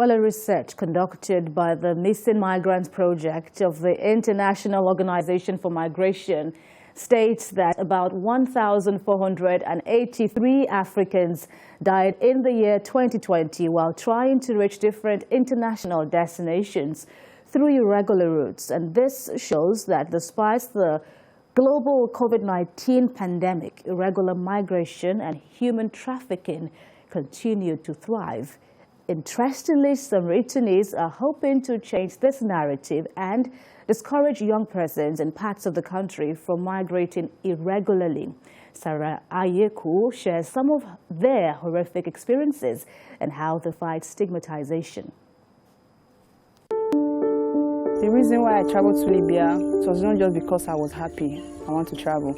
Well, a research conducted by the Missing Migrants Project of the International Organization for Migration states that about 1,483 Africans died in the year 2020 while trying to reach different international destinations through irregular routes. And this shows that despite the global COVID-19 pandemic, irregular migration and human trafficking continue to thrive. Interestingly, some returnees are hoping to change this narrative and discourage young persons in parts of the country from migrating irregularly. Sarah Ayeku shares some of their horrific experiences and how they fight stigmatization. The reason why I traveled to Libya was not just because I was happy. I want to travel.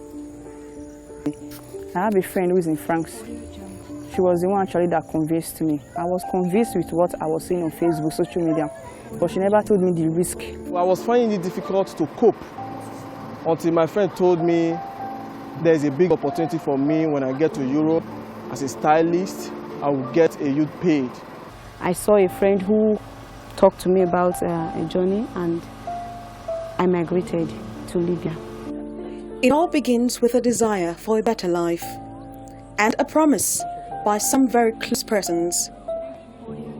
I have a friend who is in France. She was the one actually that convinced me. I was convinced with what I was seeing on Facebook, social media, but she never told me the risk. I was finding it difficult to cope until my friend told me there's a big opportunity for me when I get to Europe. As a stylist, I will get a youth paid. I saw a friend who talked to me about a journey, and I migrated to Libya. It all begins with a desire for a better life and a promise by some very close persons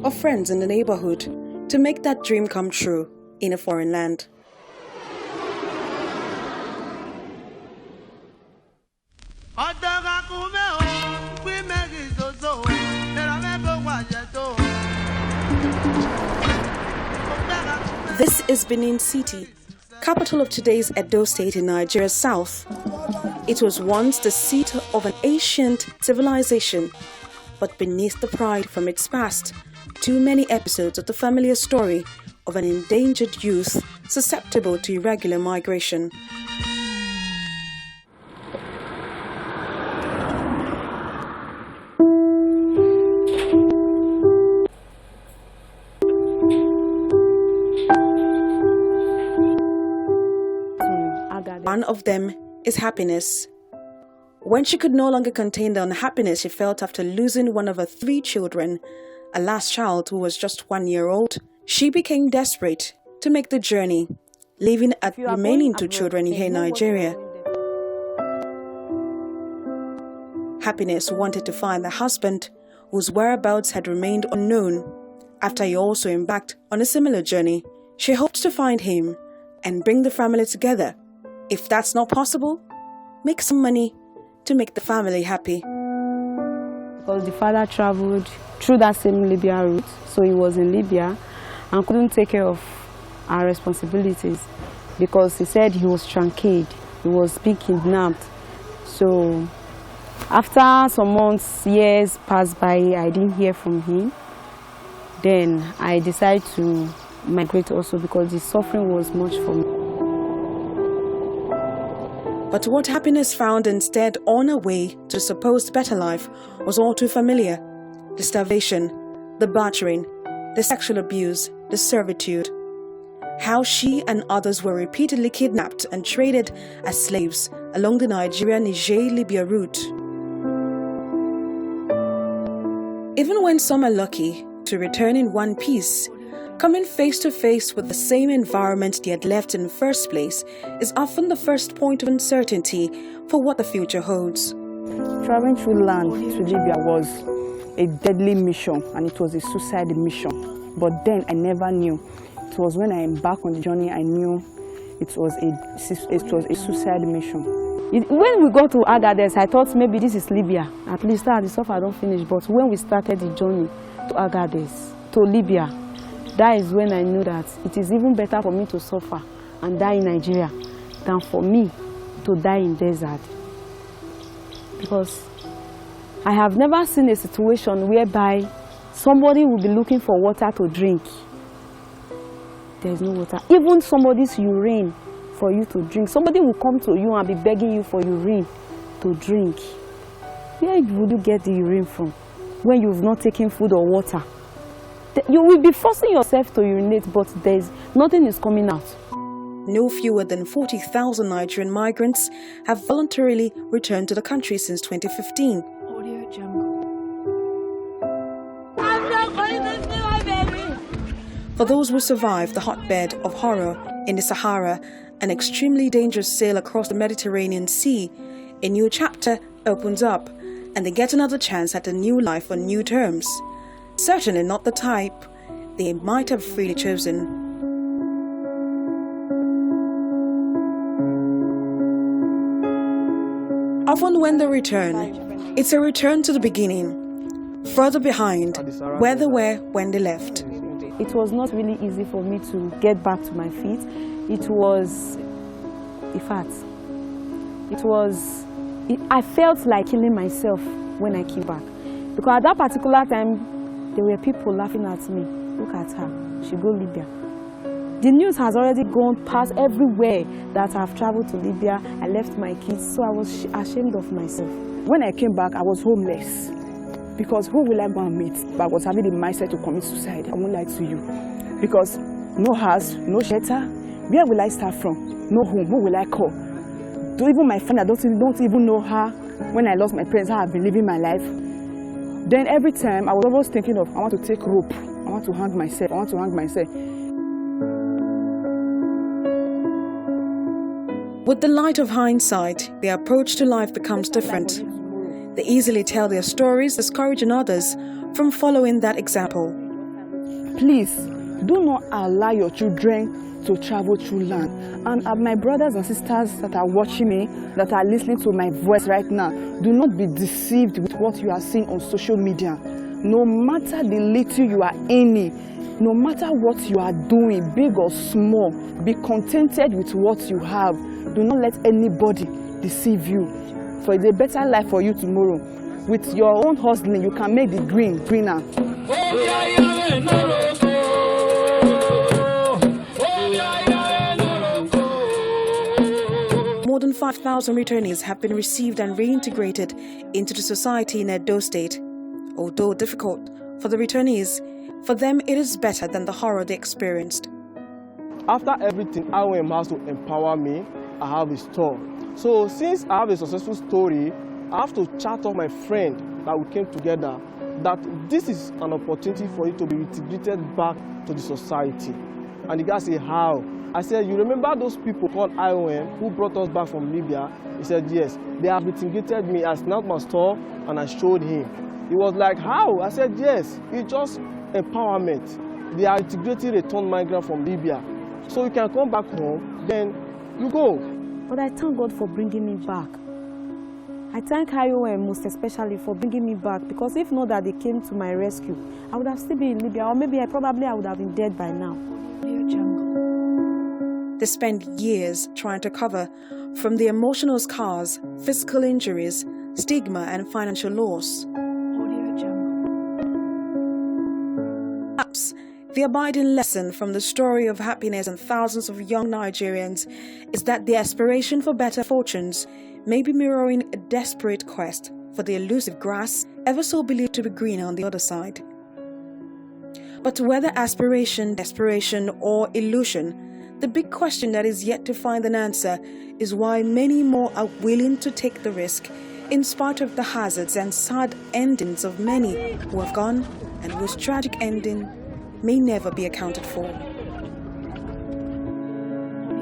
or friends in the neighborhood to make that dream come true in a foreign land. This is Benin City, capital of today's Edo State in Nigeria's south. It was once the seat of an ancient civilization, but beneath the pride from its past, too many episodes of the familiar story of an endangered youth susceptible to irregular migration. One of them is happiness. When she could no longer contain the unhappiness she felt after losing one of her 3 children, a last child who was just 1 year old, she became desperate to make the journey, leaving her remaining 2 children here in Nigeria. Happiness wanted to find a husband whose whereabouts had remained unknown. After he also embarked on a similar journey, she hoped to find him and bring the family together. If that's not possible, make some money to make the family happy. Because the father traveled through that same Libya route, so he was in Libya and couldn't take care of our responsibilities because he said he was truncated, he was being kidnapped. So after some months, years passed by, I didn't hear from him. Then I decided to migrate also because the suffering was much for me. But what happiness found instead on her way to a supposed better life was all too familiar. The starvation, the battering, the sexual abuse, the servitude. How she and others were repeatedly kidnapped and traded as slaves along the Nigeria-Niger-Libya route. Even when some are lucky to return in one piece, coming face to face with the same environment they had left in the first place is often the first point of uncertainty for what the future holds. Traveling through land to Libya was a deadly mission, and it was a suicide mission. But then I never knew. It was when I embarked on the journey I knew it was a suicide mission. When we got to Agadez, I thought maybe this is Libya. At least the suffer don't finish. But when we started the journey to Agadez, to Libya, that is when I knew that it is even better for me to suffer and die in Nigeria than for me to die in desert. Because I have never seen a situation whereby somebody will be looking for water to drink. There is no water. Even somebody's urine for you to drink. Somebody will come to you and be begging you for urine to drink. Where would you get the urine from when you've not taken food or water? You will be forcing yourself to urinate, but nothing is coming out. No fewer than 40,000 Nigerian migrants have voluntarily returned to the country since 2015. For those who survive the hotbed of horror in the Sahara, an extremely dangerous sail across the Mediterranean Sea, a new chapter opens up, and they get another chance at a new life on new terms. Certainly not the type they might have freely chosen. Often when they return, it's a return to the beginning, further behind where they were when they left. It was not really easy for me to get back to my feet. It was, in fact, I felt like killing myself when I came back. Because at that particular time, there were people laughing at me. Look at her, she go Libya. The news has already gone past everywhere that I've traveled to Libya. I left my kids, so I was ashamed of myself. When I came back, I was homeless. Because who will I go and meet? But I was having the mindset to commit suicide. I won't lie to you. Because no house, no shelter. Where will I start from? No home. Who will I call? Even my friend, I don't even know her. When I lost my parents, how I've been living my life. Then every time, I was always thinking of, I want to take rope. I want to hang myself. I want to hang myself. With the light of hindsight, their approach to life becomes different. They easily tell their stories, discouraging others from following that example. Please, do not allow your children to travel through land. And my brothers and sisters that are watching me, that are listening to my voice right now, do not be deceived with what you are seeing on social media. No matter the little you are earning, no matter what you are doing, big or small, be contented with what you have. Do not let anybody deceive you. For it's a better life for you tomorrow. With your own hustling, you can make the green greener. More than 5,000 returnees have been received and reintegrated into the society in Edo State. Although difficult for the returnees, for them it is better than the horror they experienced. After everything, IOM has to empower me. I have a store. So since I have a successful story, I have to chat off my friend that we came together that this is an opportunity for you to be reintegrated back to the society. And the guy said, how? I said, you remember those people called IOM who brought us back from Libya? He said, yes. They have reintegrated me. I snapped my store and I showed him. He was like, how? I said, yes. It's just empowerment. They are integrating returned migrants from Libya. So you can come back home, then you go. But I thank God for bringing me back. I thank IOM most especially for bringing me back, because if not that they came to my rescue, I would have still been in Libya, or maybe I would have been dead by now. They spend years trying to recover from the emotional scars, physical injuries, stigma and financial loss. Perhaps the abiding lesson from the story of happiness and thousands of young Nigerians is that the aspiration for better fortunes may be mirroring a desperate quest for the elusive grass ever so believed to be greener on the other side. But whether aspiration, desperation or illusion, the big question that is yet to find an answer is why many more are willing to take the risk in spite of the hazards and sad endings of many who have gone and whose tragic ending may never be accounted for.